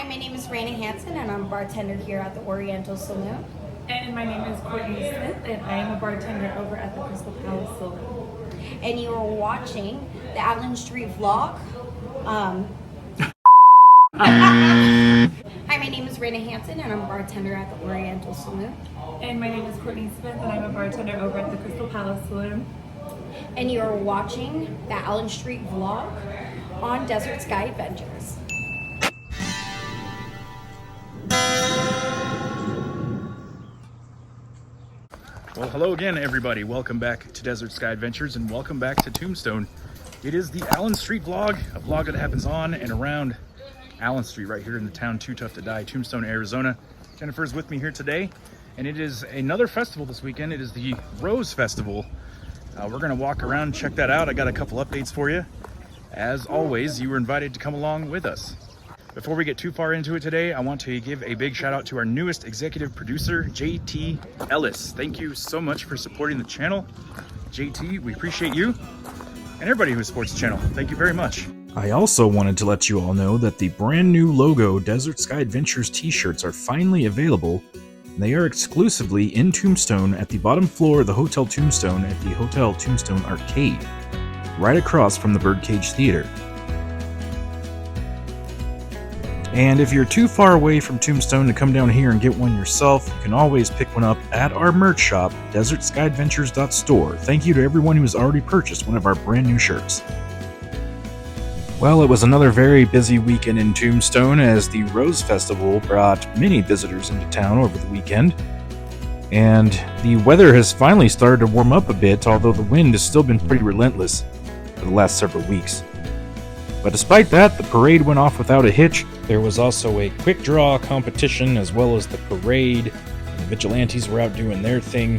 Hi, my name is Raina Hansen, and I'm a bartender here at the Oriental Saloon. And my name is Courtney Smith, and I am a bartender over at the Crystal Palace Saloon. And you are watching the Allen Street vlog. Hi, my name is Raina Hansen, and I'm a bartender at the Oriental Saloon. And my name is Courtney Smith, and I'm a bartender over at the Crystal Palace Saloon. And you are watching the Allen Street vlog on Desert Sky Adventures. Well, hello again, everybody. Welcome back to Desert Sky Adventures, and welcome back to Tombstone. It is the Allen Street vlog, a vlog that happens on and around Allen Street, right here in the town Too Tough to Die, Tombstone, Arizona. Jennifer's with me here today, and it is another festival this weekend. It is the Rose Festival. We're gonna walk around and check that out. I got a couple updates for you. As always, you were invited to come along with us. Before we get too far into it today, I want to give a big shout out to our newest executive producer, JT Ellis. Thank you so much for supporting the channel. JT, we appreciate you and everybody who supports the channel. Thank you very much. I also wanted to let you all know that the brand new logo Desert Sky Adventures t-shirts are finally available. They are exclusively in Tombstone at the bottom floor of the Hotel Tombstone at the Hotel Tombstone Arcade, right across from the Birdcage Theater. And if you're too far away from Tombstone to come down here and get one yourself, you can always pick one up at our merch shop, desertskydventures.store. Thank you to everyone who has already purchased one of our brand new shirts. Well, it was another very busy weekend in Tombstone as the Rose Festival brought many visitors into town over the weekend. And the weather has finally started to warm up a bit, although the wind has still been pretty relentless for the last several weeks. But despite that, the parade went off without a hitch. There was also a quick draw competition as well as the parade. The Vigilantes were out doing their thing,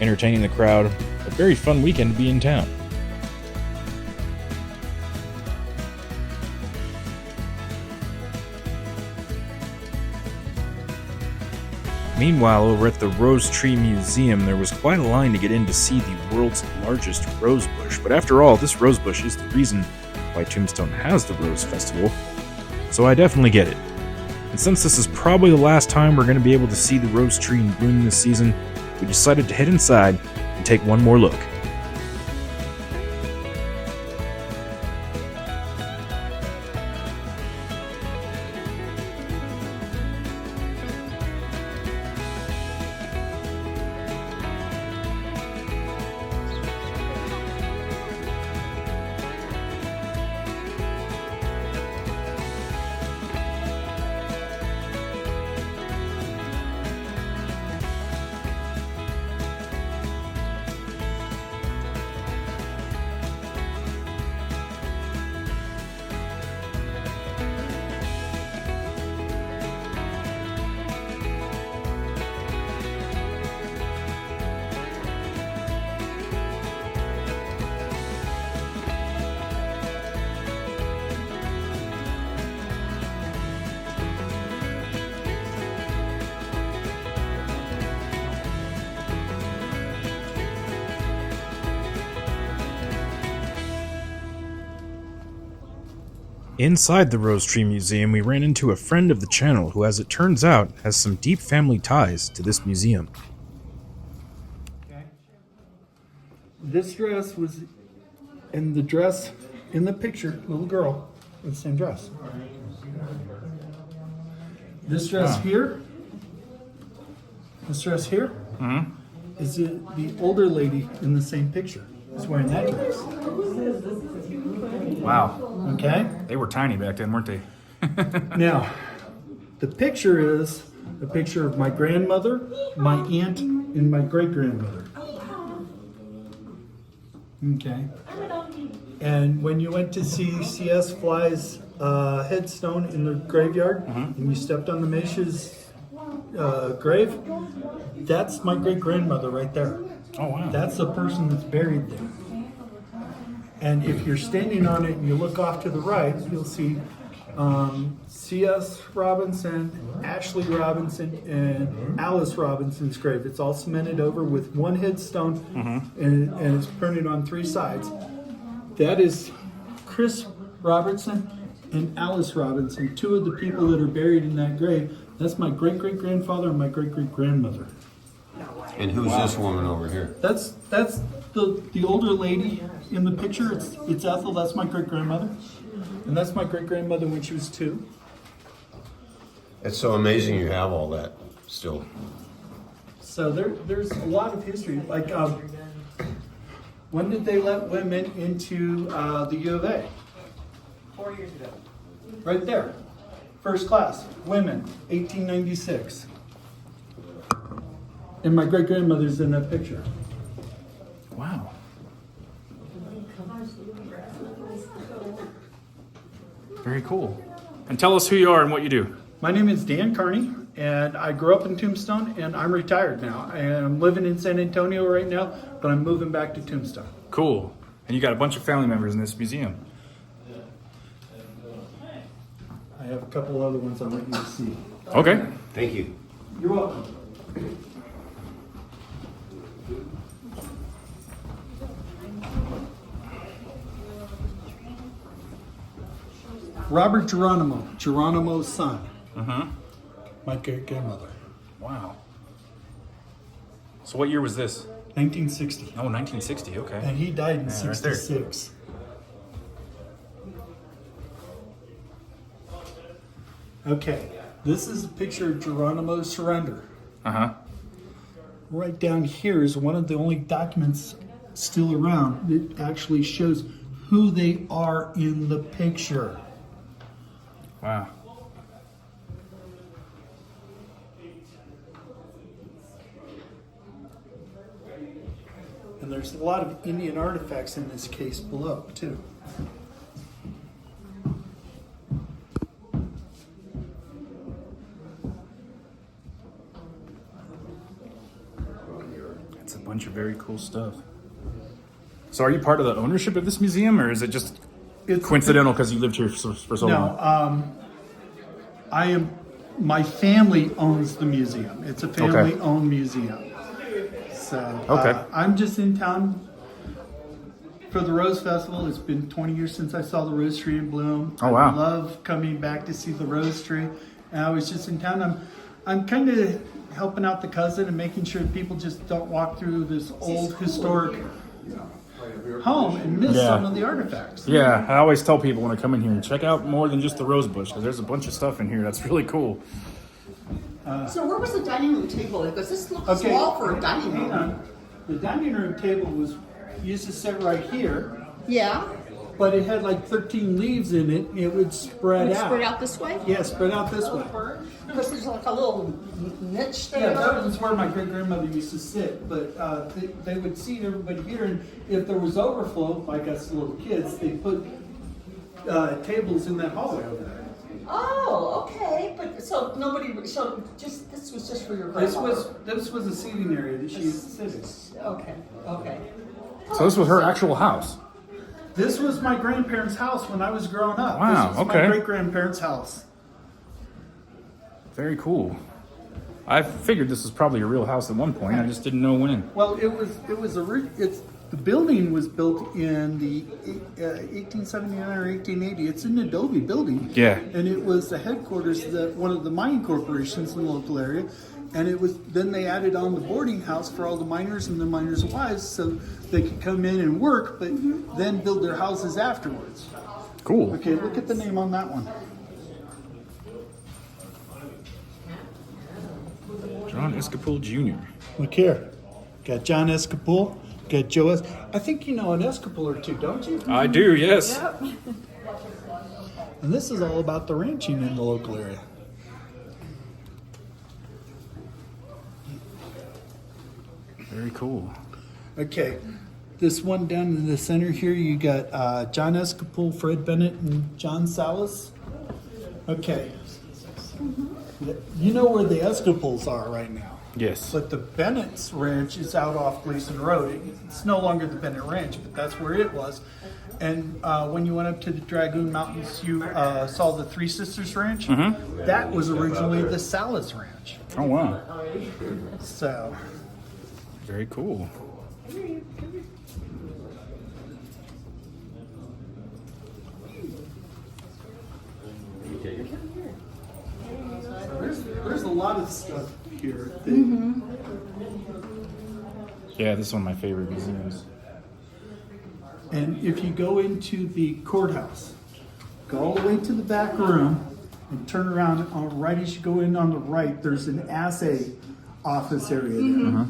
entertaining the crowd. A very fun weekend to be in town. Meanwhile, over at the Rosetree Museum, there was quite a line to get in to see the world's largest rose bush. But after all, this rose bush is the reason why Tombstone has the Rose Festival, so I definitely get it. And since this is probably the last time we're going to be able to see the rose tree in bloom this season, we decided to head inside and take one more look. Inside the Rosetree Museum, we ran into a friend of the channel who, as it turns out, has some deep family ties to this museum. Okay. This dress was in the dress in the picture, little girl with the same dress. This dress here, is the older lady in the same picture is wearing that dress. Wow. Okay? They were tiny back then, weren't they? Now, the picture is a picture of my grandmother, my aunt, and my great-grandmother. Okay? And when you went to see C.S. Fly's headstone in the graveyard, and you stepped on the Mesha's grave, that's my great-grandmother right there. Oh, wow. That's the person that's buried there. And if you're standing on it and you look off to the right, you'll see C.S. Robinson, Ashley Robinson, and Alice Robinson's grave. It's all cemented over with one headstone, and it's printed on three sides. That is Chris Robertson and Alice Robinson, two of the people that are buried in that grave. That's my great-great-grandfather and my great-great-grandmother. And who's this woman over here? That's the older lady in the picture. It's Ethel. That's my great-grandmother. And that's my great-grandmother when she was 2. It's so amazing you have all that still. So there's a lot of history. Like, when did they let women into the U of A? 4 years ago. Right there. First class, women, 1896. And my great-grandmother's in that picture. Wow. Very cool. And tell us who you are and what you do. My name is Dan Carney, and I grew up in Tombstone, and I'm retired now. And I'm living in San Antonio right now, but I'm moving back to Tombstone. Cool. And you got a bunch of family members in this museum. I have a couple other ones I want you to see. Okay. Thank you. You're welcome. Robert Geronimo's son. My great-grandmother. Wow. So what year was this? 1960. Oh, 1960. Okay. And he died in Yeah, right there. 66. Okay, this is a picture of Geronimo's surrender. Uh-huh. Right down here is one of the only documents still around that actually shows who they are in the picture. Wow. And there's a lot of Indian artifacts in this case below, too. It's a bunch of very cool stuff. So are you part of the ownership of this museum, or is it just coincidental because you lived here for so long? No, I am. My family owns the museum. It's a family-owned museum. So I'm just in town for the Rose Festival. It's been 20 years since I saw the rose tree in bloom. Oh, wow. I love coming back to see the rose tree. And I was just in town. I'm kind of helping out the cousin and making sure people just don't walk through this old historic home and miss some of the artifacts. Yeah, I always tell people when I come in here and check out more than just the rose bush, because there's a bunch of stuff in here that's really cool. So where was the dining room table? Because this looks small for a dining room. Hang on. The dining room table used to sit right here, Yeah. but it had like 13 leaves in it. And it would spread out. Spread out this way? Yeah, spread out this way. Because there's like a little niche there. Yeah, that was where my great-grandmother used to sit, but they would seat everybody here, and if there was overflow, like us little kids, they put tables in that hallway over there. Oh, okay. But so nobody. So just this was just for your grandmother. This was a seating area that she used to sit in. Okay. Okay. So this was her actual house. This was my grandparents' house when I was growing up. Wow, This was okay. my great-grandparents' house. Very cool. I figured this was probably a real house at one point. I just didn't know when. Well, the building was built in the 1879 or 1880. It's an adobe building. Yeah. And it was the headquarters of one of the mining corporations in the local area. And then they added on the boarding house for all the miners and the miners' wives so they could come in and work, but then build their houses afterwards. Cool. Okay, look at the name on that one. John Escapol Jr. Look here. Got John Escapol. Got Joe I think you know an Escapol or two, don't you? I do, yes. And this is all about the ranching in the local area. Very cool. Okay, this one down in the center here, you got John Escapol, Fred Bennett, and John Salas. Okay. You know where the Escapols are right now. Yes. But the Bennett's Ranch is out off Gleason Road. It's no longer the Bennett Ranch, but that's where it was. And when you went up to the Dragoon Mountains, you saw the Three Sisters Ranch. Mm-hmm. That was originally the Salas Ranch. Oh, wow. So, Very cool. lot of stuff here. That, Yeah, this is one of my favorite museums. And if you go into the courthouse, go all the way to the back room and turn around. Right as you go in on the right, there's an assay office area there.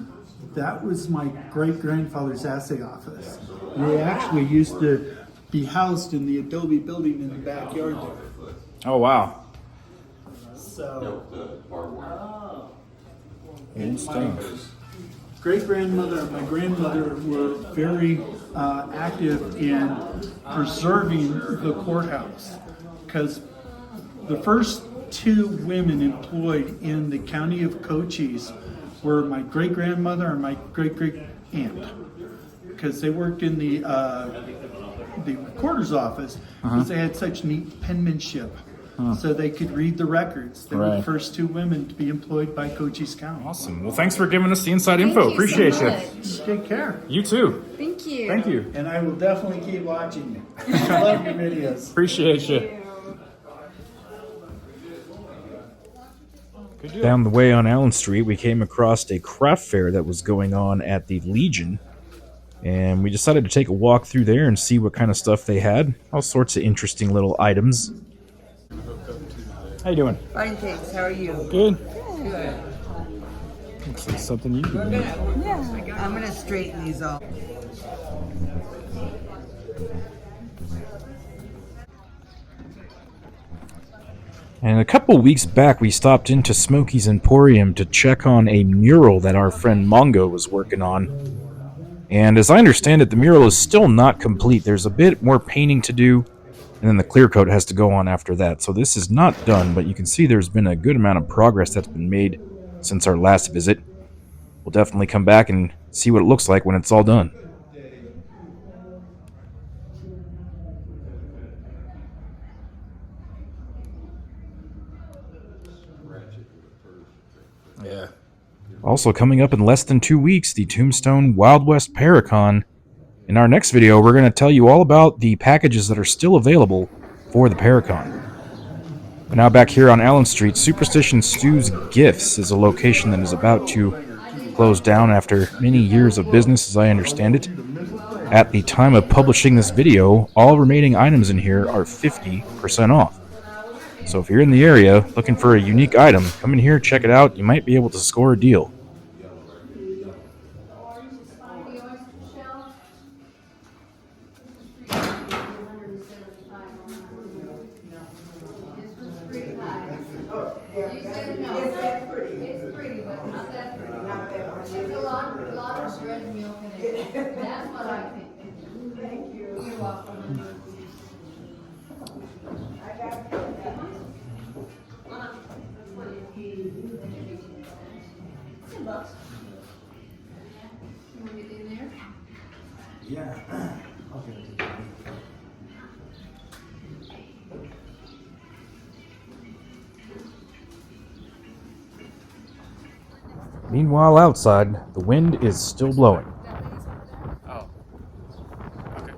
That was my great-grandfather's assay office. They actually used to be housed in the Adobe building in the backyard there. Oh, wow. So, Old stuff. great-grandmother and my grandmother were very active in preserving the courthouse, because the first two women employed in the county of Cochise were my great-grandmother and my great-great-aunt, because they worked in the recorder's office because they had such neat penmanship. So they could read the records. They were the Right. first two women to be employed by Cochise County. Awesome. Well, thanks for giving us the inside info. Appreciate you. Take care. You too. Thank you. Thank you. And I will definitely keep watching you. I love your videos. Appreciate you. Down the way on Allen Street, we came across a craft fair that was going on at the Legion. And we decided to take a walk through there and see what kind of stuff they had. All sorts of interesting little items. How you doing? Fine, thanks. How are you? Good. Good. Looks like something you could do. Yeah. I'm gonna straighten these off. And a couple weeks back, we stopped into Smokey's Emporium to check on a mural that our friend Mongo was working on. And as I understand it, the mural is still not complete. There's a bit more painting to do, and then the clear coat has to go on after that. So this is not done, but you can see there's been a good amount of progress that's been made since our last visit. We'll definitely come back and see what it looks like when it's all done. Yeah. Also coming up in less than 2 weeks, the Tombstone Wild West Paracon. In our next video, we're going to tell you all about the packages that are still available for the Paracon. But now back here on Allen Street, Superstition Stu's Gifts is a location that is about to close down after many years of business, as I understand it. At the time of publishing this video, all remaining items in here are 50% off. So if you're in the area looking for a unique item, come in here, check it out. You might be able to score a deal. Meanwhile, outside, the wind is still blowing. Oh. Okay.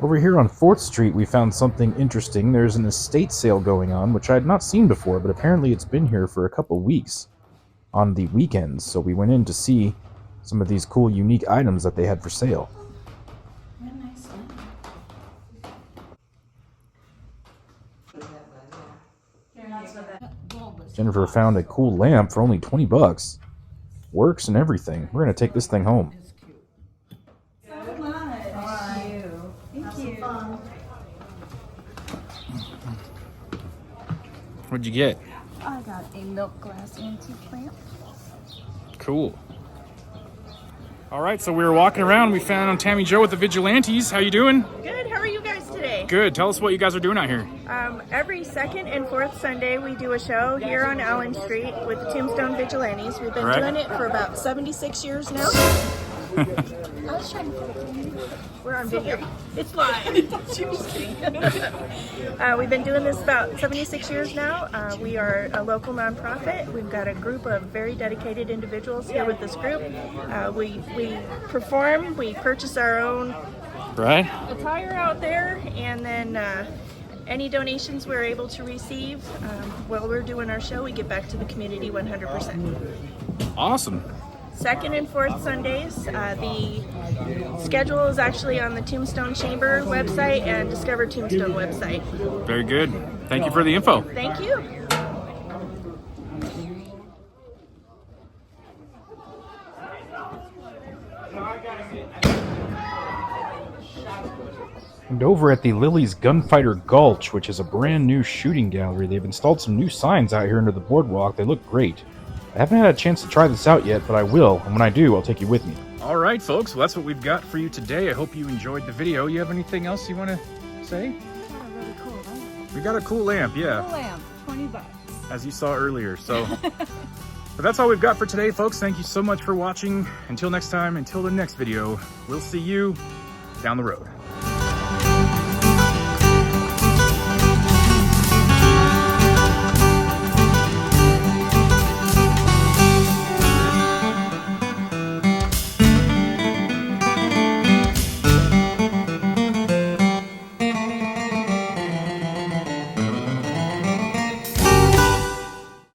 Over here on 4th Street, we found something interesting. There's an estate sale going on, which I had not seen before, but apparently it's been here for a couple weeks on the weekends. So we went in to see some of these cool, unique items that they had for sale. Jennifer found a cool lamp for only 20 bucks. Works and everything. We're going to take this thing home. What'd you get? I got a milk glass antique lamp. Cool. All right, so we were walking around. We found Tammy Jo with the Vigilantes. How you doing? Good. How are you guys today? Good. Tell us what you guys are doing out here. Every second and fourth Sunday, we do a show here on Allen Street with the Tombstone Vigilantes. We've been doing it for about 76 years now. I was trying to put it. We're on video. It's live. We've been doing this about 76 years now. We are a local nonprofit. We've got a group of very dedicated individuals here with this group. We perform. We purchase our own attire out there, and then Any donations we're able to receive while we're doing our show, we give back to the community 100%. Awesome. Second and fourth Sundays, the schedule is actually on the Tombstone Chamber website and Discover Tombstone website. Very good. Thank you for the info. Thank you. And over at the Lily's Gunfighter Gulch, which is a brand new shooting gallery, they've installed some new signs out here under the boardwalk. They look great. I haven't had a chance to try this out yet, but I will, and when I do, I'll take you with me. All right, folks, well, that's what we've got for you today. I hope you enjoyed the video. You have anything else you want to say? Really cool, huh? We got a cool lamp, yeah. Cool lamp, $20. As you saw earlier, so. But that's all we've got for today, folks. Thank you so much for watching. Until next time, until the next video, we'll see you down the road.